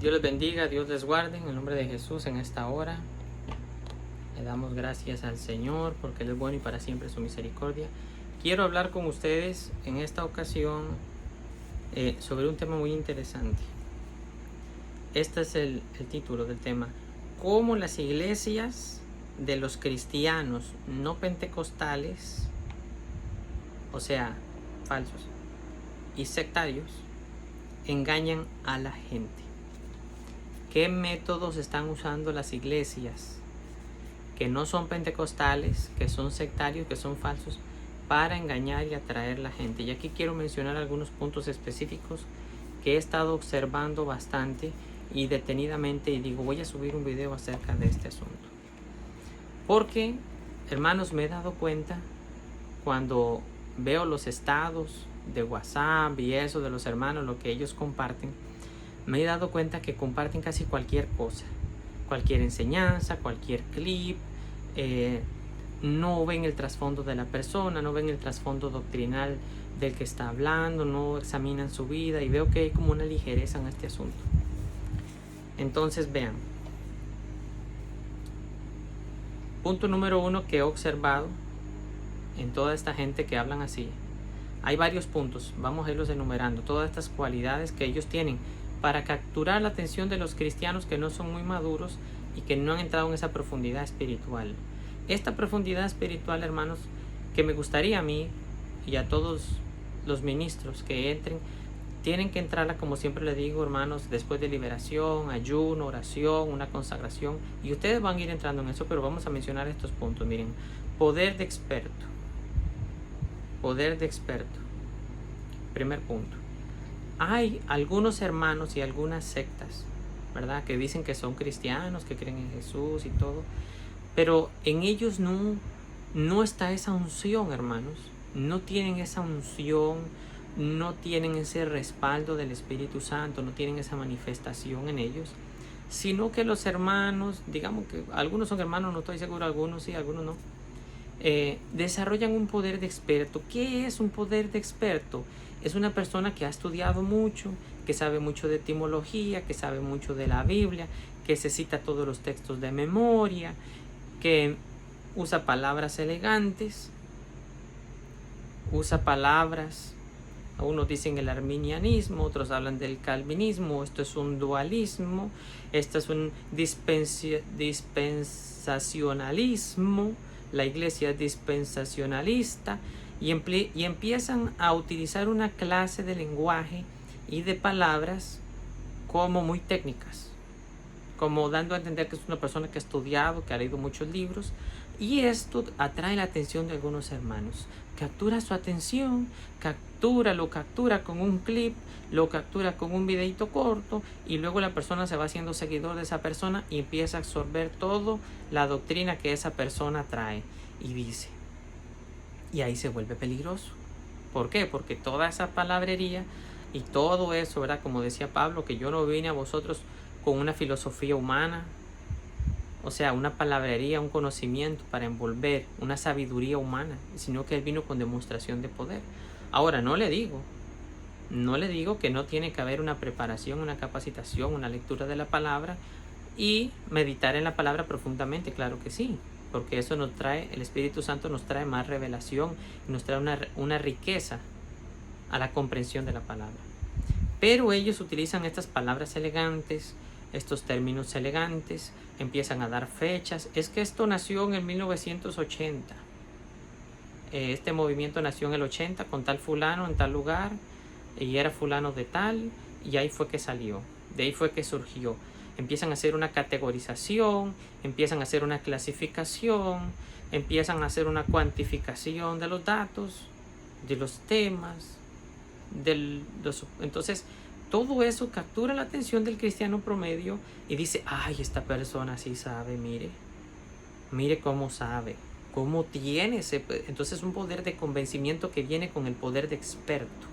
Dios les bendiga, Dios les guarde en el nombre de Jesús en esta hora. Le damos gracias al Señor porque Él es bueno y para siempre su misericordia. Quiero hablar con ustedes en esta ocasión sobre un tema muy interesante. Este es el título del tema: cómo las iglesias de los cristianos no pentecostales, o sea, falsos y sectarios, engañan a la gente. ¿Qué métodos están usando las iglesias que no son pentecostales, que son sectarios, que son falsos, para engañar y atraer a la gente? Y aquí quiero mencionar algunos puntos específicos que he estado observando bastante y detenidamente, y digo, voy a subir un video acerca de este asunto. Porque, hermanos, me he dado cuenta cuando veo los estados de WhatsApp y eso de los hermanos, lo que ellos comparten, me he dado cuenta que comparten casi cualquier cosa, cualquier enseñanza, cualquier clip. No ven el trasfondo de la persona, no ven el trasfondo doctrinal del que está hablando, no examinan su vida, y veo que hay como una ligereza en este asunto. Entonces vean, punto número 1 que he observado en toda esta gente que hablan así. Hay varios puntos, vamos a irlos enumerando, todas estas cualidades que ellos tienen para capturar la atención de los cristianos que no son muy maduros y que no han entrado en esa profundidad espiritual. Esta profundidad espiritual, hermanos, que me gustaría a mí y a todos los ministros que entren, tienen que entrarla, como siempre les digo, hermanos, después de liberación, ayuno, oración, una consagración, y ustedes van a ir entrando en eso, pero vamos a mencionar estos puntos. Miren, poder de experto. Poder de experto. Primer punto. Hay algunos hermanos y algunas sectas, ¿verdad?, que dicen que son cristianos, que creen en Jesús y todo, pero en ellos no está esa unción, hermanos. No tienen esa unción, no tienen ese respaldo del Espíritu Santo, no tienen esa manifestación en ellos, sino que los hermanos, digamos que algunos son hermanos, no estoy seguro, algunos sí, algunos no, desarrollan un poder de experto. ¿Qué es un poder de experto? Es una persona que ha estudiado mucho, que sabe mucho de etimología, que sabe mucho de la Biblia, que se cita todos los textos de memoria, que usa palabras elegantes, usa palabras, unos dicen el arminianismo, otros hablan del calvinismo, esto es un dualismo, esto es un dispensacionalismo, la iglesia es dispensacionalista, y empiezan a utilizar una clase de lenguaje y de palabras como muy técnicas, como dando a entender que es una persona que ha estudiado, que ha leído muchos libros, y esto atrae la atención de algunos hermanos. Captura su atención, lo captura con un clip, lo captura con un videito corto, y luego la persona se va haciendo seguidor de esa persona y empieza a absorber toda la doctrina que esa persona trae y dice. Y ahí se vuelve peligroso. ¿Por qué? Porque toda esa palabrería y todo eso, ¿verdad?, como decía Pablo, que yo no vine a vosotros con una filosofía humana, o sea, una palabrería, un conocimiento para envolver, una sabiduría humana, sino que Él vino con demostración de poder. Ahora, no le digo que no tiene que haber una preparación, una capacitación, una lectura de la palabra y meditar en la palabra profundamente, claro que sí, porque eso nos trae, el Espíritu Santo nos trae más revelación, nos trae una riqueza a la comprensión de la palabra. Pero ellos utilizan estas palabras elegantes, estos términos elegantes, empiezan a dar fechas. Es que esto nació en el 1980. Este movimiento nació en el 80 con tal fulano en tal lugar, y era fulano de tal, y ahí fue que salió, de ahí fue que surgió. Empiezan a hacer una categorización, empiezan a hacer una clasificación, empiezan a hacer una cuantificación de los datos, de los temas, entonces todo eso captura la atención del cristiano promedio y dice, ay, esta persona sí sabe, mire cómo sabe, cómo tiene ese. Entonces un poder de convencimiento que viene con el poder de experto.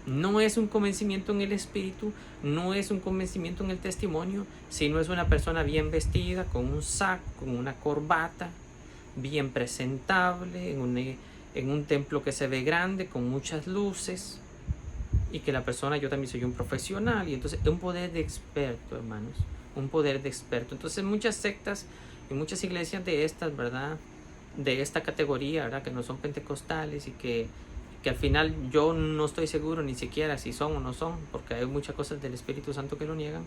No es un convencimiento en el espíritu, no es un convencimiento en el testimonio, sino es una persona bien vestida, con un saco, con una corbata, bien presentable, en un templo que se ve grande, con muchas luces, y que la persona, yo también soy un profesional, y entonces un poder de experto, hermanos, un poder de experto. Entonces muchas sectas y muchas iglesias de estas, ¿verdad?, de esta categoría, ¿verdad?, que no son pentecostales y que al final yo no estoy seguro ni siquiera si son o no son, porque hay muchas cosas del Espíritu Santo que lo niegan,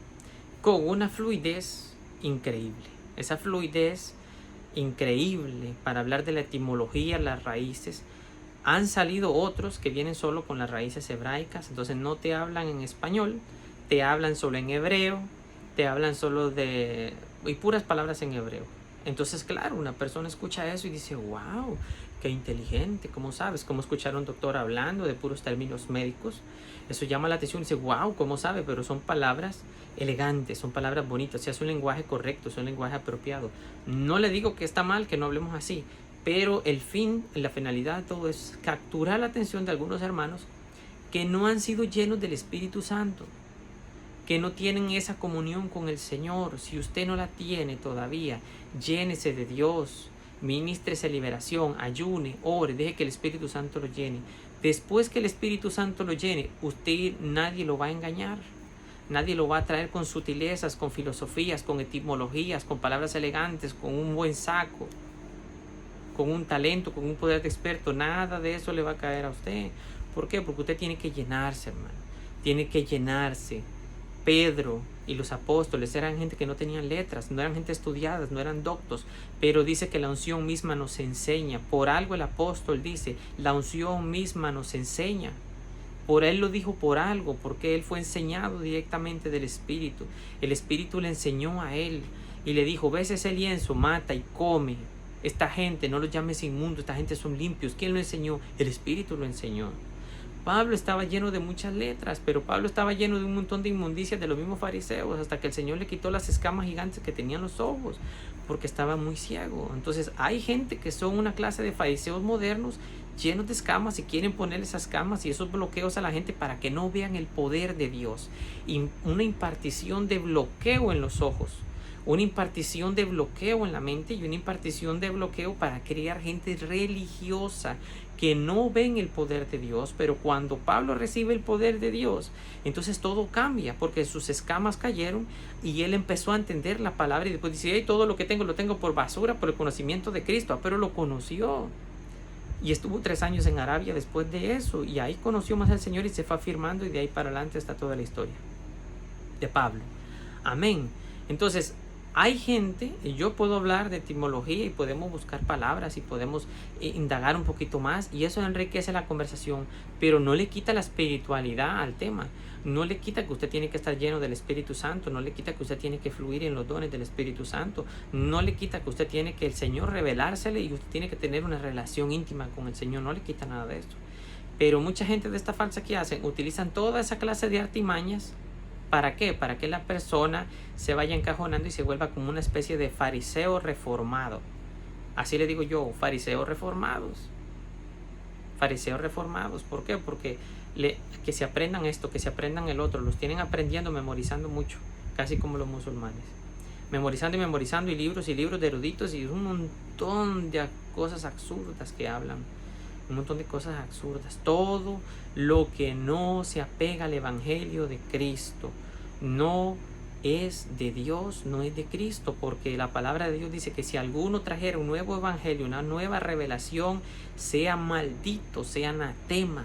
con una fluidez increíble. Esa fluidez increíble para hablar de la etimología, las raíces. Han salido otros que vienen solo con las raíces hebraicas, entonces no te hablan en español, te hablan solo en hebreo, te hablan solo y puras palabras en hebreo. Entonces, claro, una persona escucha eso y dice, wow, qué inteligente, ¿cómo sabes? ¿Cómo escuchar a un doctor hablando de puros términos médicos? Eso llama la atención y dice, wow, ¿cómo sabe? Pero son palabras elegantes, son palabras bonitas, o sea, es un lenguaje correcto, es un lenguaje apropiado. No le digo que está mal que no hablemos así, pero el fin, la finalidad de todo es capturar la atención de algunos hermanos que no han sido llenos del Espíritu Santo, que no tienen esa comunión con el Señor. Si usted no la tiene todavía, llénese de Dios, ministrese liberación, ayune, ore, deje que el Espíritu Santo lo llene. Después que el Espíritu Santo lo llene, nadie lo va a engañar. Nadie lo va a traer con sutilezas, con filosofías, con etimologías, con palabras elegantes, con un buen saco, con un talento, con un poder de experto. Nada de eso le va a caer a usted. ¿Por qué? Porque usted tiene que llenarse, hermano. Tiene que llenarse. Pedro y los apóstoles eran gente que no tenían letras, no eran gente estudiadas, no eran doctos, pero dice que la unción misma nos enseña. Por algo el apóstol dice, la unción misma nos enseña. Por él lo dijo por algo, porque él fue enseñado directamente del Espíritu. El Espíritu le enseñó a él y le dijo, ves ese lienzo, mata y come. Esta gente, no los llames inmundos, esta gente son limpios. ¿Quién lo enseñó? El Espíritu lo enseñó. Pablo estaba lleno de muchas letras, pero Pablo estaba lleno de un montón de inmundicias de los mismos fariseos, hasta que el Señor le quitó las escamas gigantes que tenían los ojos, porque estaba muy ciego. Entonces hay gente que son una clase de fariseos modernos, llenos de escamas, y quieren ponerle esas escamas y esos bloqueos a la gente para que no vean el poder de Dios. Y una impartición de bloqueo en los ojos, una impartición de bloqueo en la mente y una impartición de bloqueo para crear gente religiosa que no ven el poder de Dios. Pero cuando Pablo recibe el poder de Dios, entonces todo cambia, porque sus escamas cayeron y él empezó a entender la palabra, y después dice, hey, todo lo que tengo lo tengo por basura, por el conocimiento de Cristo. Pero lo conoció y estuvo 3 años en Arabia después de eso, y ahí conoció más al Señor y se fue afirmando, y de ahí para adelante está toda la historia de Pablo. Amén. Entonces hay gente, y yo puedo hablar de etimología y podemos buscar palabras y podemos indagar un poquito más, y eso enriquece la conversación, pero no le quita la espiritualidad al tema. No le quita que usted tiene que estar lleno del Espíritu Santo, no le quita que usted tiene que fluir en los dones del Espíritu Santo, no le quita que usted tiene que el Señor revelársele y usted tiene que tener una relación íntima con el Señor. No le quita nada de esto. Pero mucha gente de esta falsa que hacen, utilizan toda esa clase de artimañas. ¿Para qué? Para que la persona se vaya encajonando y se vuelva como una especie de fariseo reformado. Así le digo yo, fariseos reformados. Fariseos reformados. ¿Por qué? Porque que se aprendan esto, que se aprendan el otro. Los tienen aprendiendo, memorizando mucho, casi como los musulmanes. Memorizando y memorizando, y libros de eruditos, y un montón de cosas absurdas que hablan. Un montón de cosas absurdas. Todo lo que no se apega al Evangelio de Cristo no es de Dios, no es de Cristo, porque la palabra de Dios dice que si alguno trajera un nuevo evangelio, una nueva revelación, sea maldito, sea anatema.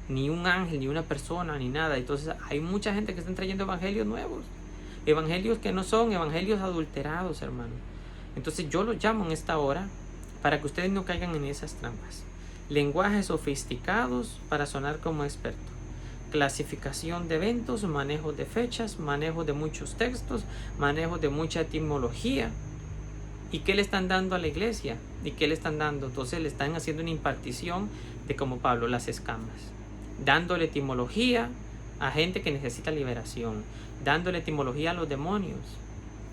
Ni un ángel, ni una persona, ni nada. Entonces hay mucha gente que está trayendo evangelios nuevos, evangelios que no son, evangelios adulterados, hermano. Entonces yo los llamo en esta hora para que ustedes no caigan en esas trampas. Lenguajes sofisticados para sonar como experto. Clasificación de eventos, manejo de fechas, manejo de muchos textos, manejo de mucha etimología. ¿Y qué le están dando a la iglesia? ¿Y qué le están dando? Entonces le están haciendo una impartición de, como Pablo, las escamas. Dándole etimología a gente que necesita liberación. Dándole etimología a los demonios.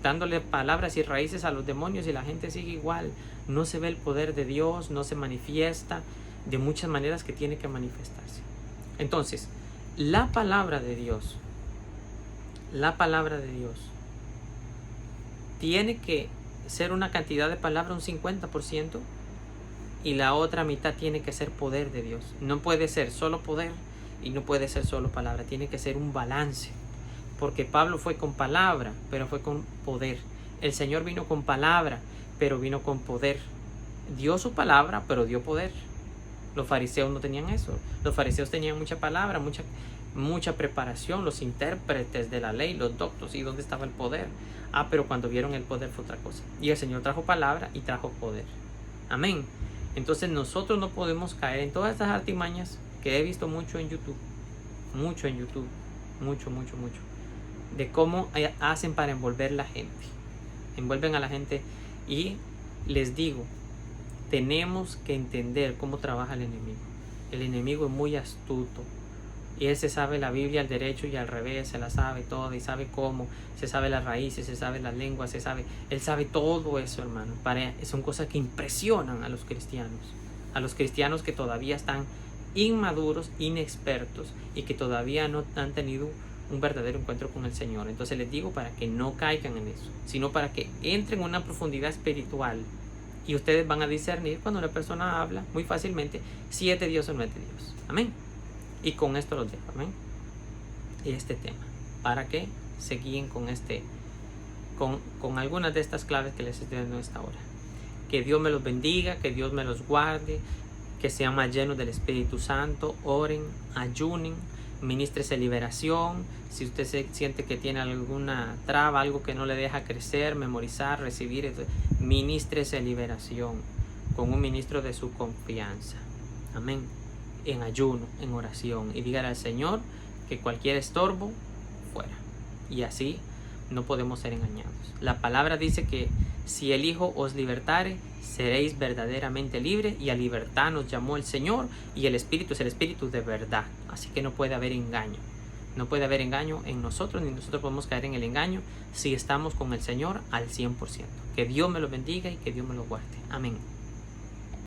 Dándole palabras y raíces a los demonios, y la gente sigue igual. No se ve el poder de Dios, no se manifiesta de muchas maneras que tiene que manifestarse. Entonces, la palabra de Dios tiene que ser una cantidad de palabra, un 50%, y la otra mitad tiene que ser poder de Dios. No puede ser solo poder y no puede ser solo palabra, tiene que ser un balance. Porque Pablo fue con palabra, pero fue con poder. El Señor vino con palabra, pero vino con poder. Dio su palabra, pero dio poder. Los fariseos no tenían eso. Los fariseos tenían mucha palabra, mucha preparación, los intérpretes de la ley, los doctos. ¿Y dónde estaba el poder? Pero cuando vieron el poder fue otra cosa. Y el Señor trajo palabra y trajo poder. Amén. Entonces nosotros no podemos caer en todas estas artimañas que he visto mucho en YouTube. Mucho en YouTube. Mucho. De cómo hacen para envolver la gente. Envuelven a la gente. Y les digo, tenemos que entender cómo trabaja el enemigo. El enemigo es muy astuto. Y él se sabe la Biblia al derecho y al revés, se la sabe toda y sabe cómo, se sabe las raíces, se sabe las lenguas, él sabe todo eso, hermano. Son cosas que impresionan a los cristianos que todavía están inmaduros, inexpertos y que todavía no han tenido un verdadero encuentro con el Señor. Entonces les digo para que no caigan en eso, sino para que entren en una profundidad espiritual y ustedes van a discernir cuando una persona habla muy fácilmente si es de Dios o no es de Dios. Amén. Y con esto los dejo, amén. Y este tema, para que se guíen con algunas de estas claves que les estoy dando en esta hora. Que Dios me los bendiga, que Dios me los guarde, que sean más llenos del Espíritu Santo, oren, ayunen, ministrese liberación. Si usted se siente que tiene alguna traba, algo que no le deja crecer, memorizar, recibir, ministrese liberación con un ministro de su confianza. Amén. En ayuno, en oración, y dígale al Señor que cualquier estorbo fuera. Y así no podemos ser engañados. La palabra dice que si el Hijo os libertare, seréis verdaderamente libres, y a libertad nos llamó el Señor, y el Espíritu es el Espíritu de verdad. Así que no puede haber engaño. No puede haber engaño en nosotros, ni nosotros podemos caer en el engaño si estamos con el Señor al 100%. Que Dios me lo bendiga y que Dios me lo guarde. Amén.